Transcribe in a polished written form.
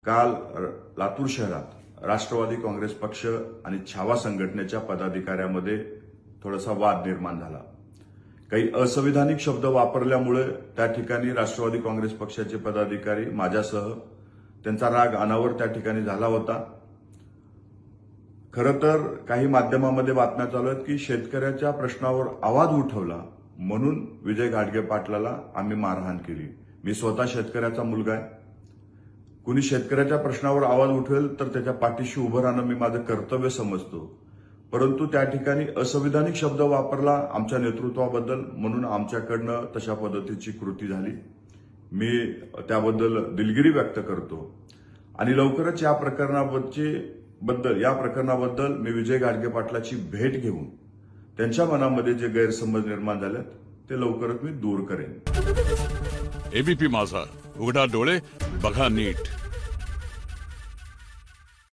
काल लातूर शहरात राष्ट्रवादी काँग्रेस पक्ष आणि छावा संघटनेच्या पदाधिकाऱ्यांमध्ये थोडासा वाद निर्माण झाला. काही असंविधानिक शब्द वापरल्यामुळे त्या ठिकाणी राष्ट्रवादी काँग्रेस पक्षाचे पदाधिकारी माझ्यासह त्यांचा राग अनावर त्या ठिकाणी झाला होता. खरं तर काही माध्यमांमध्ये बातम्या चालू आहेत की शेतकऱ्याच्या प्रश्नावर आवाज उठवला म्हणून विजय घाडगे पाटलाला आम्ही मारहाण केली. मी स्वतः शेतकऱ्याचा मुलगा आहे. कुणी शेतकऱ्याच्या प्रश्नावर आवाज उठवेल तर त्याच्या पाठीशी उभं राहणं मी माझं कर्तव्य समजतो. परंतु त्या ठिकाणी असंविधानिक शब्द वापरला आमच्या नेतृत्वाबद्दल म्हणून आमच्याकडनं तशा पद्धतीची कृती झाली. मी त्याबद्दल दिलगिरी व्यक्त करतो आणि लवकरच या प्रकरणाबद्दल मी विजय घाडगे पाटलाची भेट घेऊन त्यांच्या मनामध्ये जे गैरसमज निर्माण झालेत ते लवकरच मी दूर करेन. एबीपी माझा, उघडा डोळे बघा नीट.